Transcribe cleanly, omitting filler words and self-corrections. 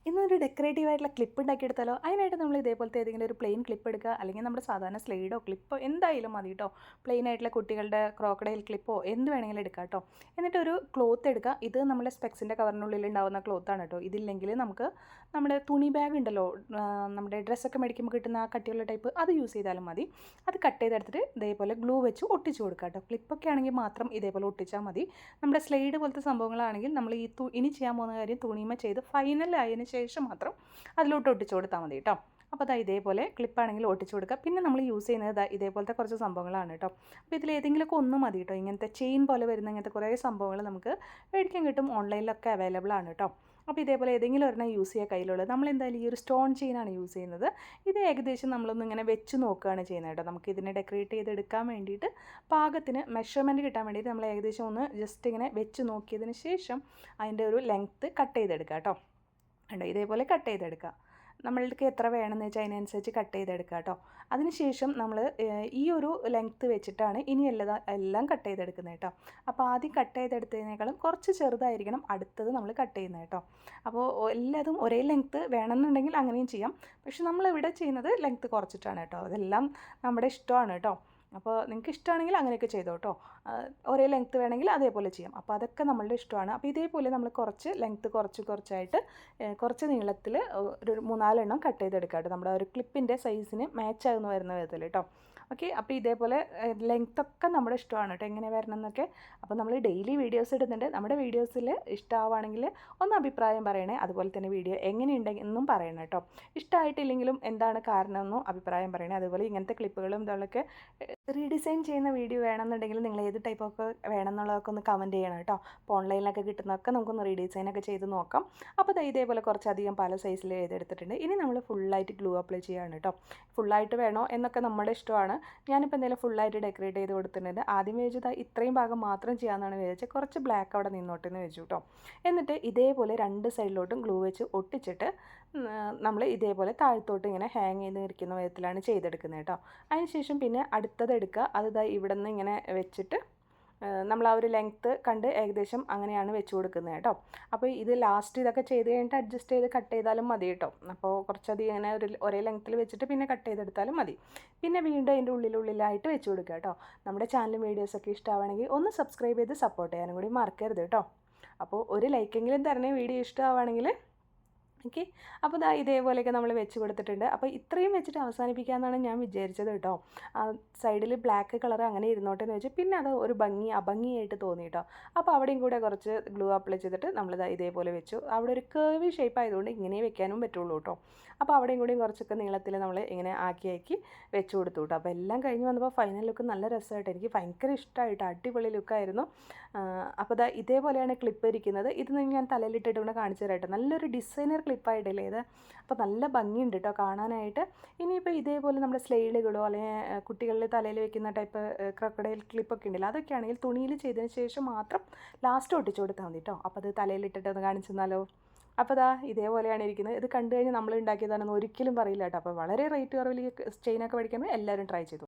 ഇന്നൊരു ഡെക്കറേറ്റീവ് ആയിട്ടുള്ള ക്ലിപ്പ് ഉണ്ടാക്കിയെടുത്താലോ? അതിനായിട്ട് നമ്മൾ ഇതേപോലത്തെ ഏതെങ്കിലും ഒരു പ്ലെയിൻ ക്ലിപ്പ് എടുക്കുക, അല്ലെങ്കിൽ നമ്മുടെ സാധാരണ സ്ലൈഡോ ക്ലിപ്പോ എന്തായാലും മതി കേട്ടോ. പ്ലെയിൻ ആയിട്ടുള്ള കുട്ടികളുടെ ക്രോക്കഡൈൽ ക്ലിപ്പോ എന്ത് വേണമെങ്കിലും എടുക്കാം കേട്ടോ. എന്നിട്ട് ഒരു ക്ലോത്ത് എടുക്കുക. ഇത് നമ്മുടെ സ്പെക്സിൻ്റെ കവറിനുള്ളിൽ ഉണ്ടാകുന്ന ക്ലോത്താണ് കേട്ടോ. ഇതില്ലെങ്കിൽ നമുക്ക് നമ്മുടെ തുണി ബാഗ് ഉണ്ടല്ലോ, നമ്മുടെ ഡ്രസ്സൊക്കെ മേടിക്കുമ്പോൾ കിട്ടുന്ന ആ കട്ടിയുള്ള ടൈപ്പ്, അത് യൂസ് ചെയ്താലും മതി. അത് കട്ട് ചെയ്തെടുത്തിട്ട് ഇതേപോലെ ഗ്ലൂ വെച്ച് ഒട്ടിച്ച് കൊടുക്കുക കേട്ടോ. ക്ലിപ്പൊക്കെ ആണെങ്കിൽ മാത്രം ഇതേപോലെ ഒട്ടിച്ചാൽ മതി. നമ്മുടെ സ്ലൈഡ് പോലത്തെ സംഭവങ്ങളാണെങ്കിൽ നമ്മൾ ഇനി ചെയ്യാൻ പോകുന്ന കാര്യം തുണിമ ചെയ്ത് ഫൈനൽ ആയതിനു ശേഷം മാത്രം അതിലോട്ട് ഒട്ടിച്ചു കൊടുത്താൽ മതി കേട്ടോ. അപ്പോൾ അതാ ഇതേപോലെ ക്ലിപ്പാണെങ്കിൽ ഒട്ടിച്ചു കൊടുക്കുക. പിന്നെ നമ്മൾ യൂസ് ചെയ്യുന്നത് ഇതേപോലത്തെ കുറച്ച് സംഭവങ്ങളാണ് കേട്ടോ. അപ്പോൾ ഇതിലേതെങ്കിലുമൊക്കെ ഒന്നും മതി കേട്ടോ. ഇങ്ങനത്തെ ചെയിൻ പോലെ വരുന്ന ഇങ്ങനത്തെ കുറേ സംഭവങ്ങൾ നമുക്ക് മേടിക്കാൻ കിട്ടും, ഓൺലൈനിലൊക്കെ അവൈലബിൾ ആണ് കേട്ടോ. അപ്പോൾ ഇതേപോലെ ഏതെങ്കിലും ഒരെണ്ണം യൂസ് ചെയ്യുക കയ്യിലുള്ളത്. നമ്മളെന്തായാലും ഈ ഒരു സ്റ്റോൺ ചെയിനാണ് യൂസ് ചെയ്യുന്നത്. ഇത് ഏകദേശം നമ്മളൊന്ന് ഇങ്ങനെ വെച്ച് നോക്കുകയാണ് ചെയ്യുന്നത് കേട്ടോ. നമുക്ക് ഇതിനെ ഡെക്കറേറ്റ് ചെയ്തെടുക്കാൻ വേണ്ടിയിട്ട് പാകത്തിന് മെഷർമെൻറ്റ് കിട്ടാൻ വേണ്ടിയിട്ട് നമ്മൾ ഏകദേശം ഒന്ന് ജസ്റ്റ് ഇങ്ങനെ വെച്ച് നോക്കിയതിന് ശേഷം അതിൻ്റെ ഒരു ലെങ്ത്ത് കട്ട് ചെയ്തെടുക്കുക കേട്ടോ. ഉണ്ടോ, ഇതേപോലെ കട്ട് ചെയ്തെടുക്കുക. നമ്മൾക്ക് എത്ര വേണമെന്ന് വെച്ചാൽ അതിനനുസരിച്ച് കട്ട് ചെയ്തെടുക്കുക കേട്ടോ. അതിനുശേഷം നമ്മൾ ഈ ഒരു ലെങ്ത്ത് വെച്ചിട്ടാണ് ഇനി എല്ലാം കട്ട് ചെയ്തെടുക്കുന്നത് കേട്ടോ. അപ്പോൾ ആദ്യം കട്ട് ചെയ്തെടുത്തതിനേക്കാളും കുറച്ച് ചെറുതായിരിക്കണം അടുത്തത് നമ്മൾ കട്ട് ചെയ്യുന്നത് കേട്ടോ. അപ്പോൾ എല്ലാതും ഒരേ ലെങ്ത്ത് വേണമെന്നുണ്ടെങ്കിൽ അങ്ങനെയും ചെയ്യാം. പക്ഷെ നമ്മളിവിടെ ചെയ്യുന്നത് ലെങ്ത്ത് കുറച്ചിട്ടാണ് കേട്ടോ. അതെല്ലാം നമ്മുടെ ഇഷ്ടമാണ് കേട്ടോ. അപ്പോൾ നിങ്ങൾക്ക് ഇഷ്ടമാണെങ്കിൽ അങ്ങനെയൊക്കെ ചെയ്തോ കേട്ടോ. ഒരേ ലെങ്ത്ത് വേണമെങ്കിൽ അതേപോലെ ചെയ്യാം. അപ്പോൾ അതൊക്കെ നമ്മളുടെ ഇഷ്ടമാണ്. അപ്പോൾ ഇതേപോലെ നമ്മൾ കുറച്ച് ലെങ്ത്ത് കുറച്ചായിട്ട് കുറച്ച് നീളത്തിൽ ഒരു 3-4 എണ്ണം കട്ട് ചെയ്തെടുക്കാം കേട്ടോ. നമ്മുടെ ഒരു ക്ലിപ്പിൻ്റെ സൈസിന് മാച്ച് ആകുന്ന വരുന്ന വിധത്തിൽ കേട്ടോ. ഓക്കെ, അപ്പോൾ ഇതേപോലെ ലെങ്ത്തൊക്കെ നമ്മുടെ ഇഷ്ടമാണ് കേട്ടോ, എങ്ങനെ വരണം എന്നൊക്കെ. അപ്പോൾ നമ്മൾ ഡെയിലി വീഡിയോസ് ഇടുന്നുണ്ട്. നമ്മുടെ വീഡിയോസിൽ ഇഷ്ടമാവുകയാണെങ്കിൽ ഒന്ന് അഭിപ്രായം പറയണേ. അതുപോലെ തന്നെ വീഡിയോ എങ്ങനെയുണ്ടെന്നും പറയണം കേട്ടോ. ഇഷ്ടമായിട്ടില്ലെങ്കിലും എന്താണ് കാരണമെന്നും അഭിപ്രായം പറയണേ. അതുപോലെ ഇങ്ങനത്തെ ക്ലിപ്പുകളും ഇതൊക്കെ റീഡിസൈൻ ചെയ്യുന്ന വീഡിയോ വേണമെന്നുണ്ടെങ്കിൽ നിങ്ങൾ ഏത് ടൈപ്പൊക്കെ വേണമെന്നുള്ളതൊക്കെ ഒന്ന് കമൻറ്റ് ചെയ്യണം കേട്ടോ. അപ്പോൾ ഓൺലൈനിലൊക്കെ കിട്ടുന്നതൊക്കെ നമുക്കൊന്ന് റീഡിസൈനൊക്കെ ചെയ്ത് നോക്കാം. അപ്പോൾ ഇതേപോലെ കുറച്ചധികം പല സൈസിൽ ചെയ്തെടുത്തിട്ടുണ്ട്. ഇനി നമ്മൾ ഫുള്ളായിട്ട് ഗ്ലൂ അപ്ലൈ ചെയ്യുകയാണ് കേട്ടോ. ഫുള്ളായിട്ട് വേണോ എന്നൊക്കെ നമ്മുടെ ഇഷ്ടമാണ്. ഞാനിപ്പോൾ എന്തെങ്കിലും ഫുള്ളായിട്ട് ഡെക്കറേറ്റ് ചെയ്ത് കൊടുത്തിട്ടുണ്ട്. ആദ്യം വിചാരിച്ചത് ഇത്രയും ഭാഗം മാത്രം ചെയ്യാമെന്നാണ് വിചാരിച്ചത്. കുറച്ച് ബ്ലാക്ക് അവിടെ നിന്നോട്ടെ എന്ന് വെച്ചു കേട്ടോ. എന്നിട്ട് ഇതേപോലെ 2 സൈഡിലോട്ടും ഗ്ലൂ വെച്ച് ഒട്ടിച്ചിട്ട് നമ്മൾ ഇതേപോലെ താഴത്തോട്ട് ഇങ്ങനെ ഹാങ് ചെയ്ത് ഇരിക്കുന്ന വിധത്തിലാണ് ചെയ്തെടുക്കുന്നത് കേട്ടോ. അതിനുശേഷം പിന്നെ അടുത്തത് എടുക്കുക. അത് ഇവിടെ നിന്ന് ഇങ്ങനെ വെച്ചിട്ട് നമ്മൾ ആ ഒരു ലെങ്ത്ത് കണ്ട് ഏകദേശം അങ്ങനെയാണ് വെച്ച് കൊടുക്കുന്നത് കേട്ടോ. അപ്പോൾ ഇത് ലാസ്റ്റ് ഇതൊക്കെ ചെയ്ത് കഴിഞ്ഞിട്ട് അഡ്ജസ്റ്റ് ചെയ്ത് കട്ട് ചെയ്താലും മതി കേട്ടോ. അപ്പോൾ കുറച്ചധികം ഇങ്ങനെ ഒരേ ലെങ്ത്തിൽ വെച്ചിട്ട് പിന്നെ കട്ട് ചെയ്തെടുത്താലും മതി. പിന്നെ വീണ്ടും അതിൻ്റെ ഉള്ളിലായിട്ട് വെച്ച് കൊടുക്കുക കേട്ടോ. നമ്മുടെ ചാനലും വീഡിയോസൊക്കെ ഇഷ്ടമാണെങ്കിൽ ഒന്ന് സബ്സ്ക്രൈബ് ചെയ്ത് സപ്പോർട്ട് ചെയ്യാനും കൂടി മറക്കരുത് കേട്ടോ. അപ്പോൾ ഒരു ലൈക്കെങ്കിലും തരണേ വീഡിയോ ഇഷ്ടമാവുകയാണെങ്കിൽ. ഓക്കെ, അപ്പോൾ ഇതേപോലെയൊക്കെ നമ്മൾ വെച്ച് കൊടുത്തിട്ടുണ്ട്. അപ്പോൾ ഇത്രയും വെച്ചിട്ട് അവസാനിപ്പിക്കാമെന്നാണ് ഞാൻ വിചാരിച്ചത് കേട്ടോ. സൈഡിൽ ബ്ലാക്ക് കളർ അങ്ങനെ ഇരുന്നോട്ടെ എന്ന് വെച്ച് പിന്നെ അത് ഒരു അഭംഗിയായിട്ട് തോന്നി കേട്ടോ. അപ്പോൾ അവിടെയും കൂടെ കുറച്ച് ഗ്ലൂ അപ്ലൈ ചെയ്തിട്ട് നമ്മൾ ഇതേപോലെ വെച്ചു. അവിടെ ഒരു കേർവി ഷേപ്പ് ആയതുകൊണ്ട് ഇങ്ങനെ വെക്കാനും പറ്റുള്ളൂ കേട്ടോ. അപ്പോൾ അവിടെയും കൂടെയും കുറച്ചൊക്കെ നീളത്തിൽ നമ്മൾ ഇങ്ങനെ ആക്കി വെച്ച് കൊടുത്തു കേട്ടോ. അപ്പോൾ എല്ലാം കഴിഞ്ഞ് വന്നപ്പോൾ ഫൈനൽ ലുക്ക് നല്ല രസമായിട്ട് എനിക്ക് ഭയങ്കര ഇഷ്ടമായിട്ട് അടിപൊളി ലുക്കായിരുന്നു. അപ്പോൾ ഇതേപോലെയാണ് ക്ലിപ്പ് ഇരിക്കുന്നത്. ഇത് ഞാൻ തലയിലിട്ടിട്ട് ഇവിടെ കാണിച്ചു തരാം കേട്ടോ. നല്ലൊരു ഡിസൈനർ ക്ലിപ്പായിട്ടല്ലേ ഇത്. അപ്പോൾ നല്ല ഭംഗിയുണ്ട് കേട്ടോ കാണാനായിട്ട്. ഇനിയിപ്പോൾ ഇതേപോലെ നമ്മുടെ സ്ലൈഡുകളോ അല്ലെങ്കിൽ കുട്ടികളിൽ തലയിൽ വെക്കുന്ന ടൈപ്പ് ക്രോക്കഡൈൽ ക്ലിപ്പൊക്കെ ഉണ്ടല്ലോ, അതൊക്കെ ആണെങ്കിൽ തുണിയിൽ ചെയ്തതിന് ശേഷം മാത്രം ലാസ്റ്റ് ഒട്ടിച്ചു കൊടുത്താൽ മതി കേട്ടോ. അപ്പോൾ അത് തലയിലിട്ടിട്ട് ഒന്ന് കാണിച്ചു തന്നാലോ. അപ്പോൾ ഇതേപോലെയാണ് ഇരിക്കുന്നത്. ഇത് കണ്ടു കഴിഞ്ഞാൽ നമ്മൾ ഉണ്ടാക്കിയതാണെന്ന് ഒരിക്കലും പറയില്ല കേട്ടോ. അപ്പോൾ വളരെ റേറ്റ് കുറവിൽ ചെയിനൊക്കെ മേടിക്കുമ്പോൾ എല്ലാവരും ട്രൈ ചെയ്തു.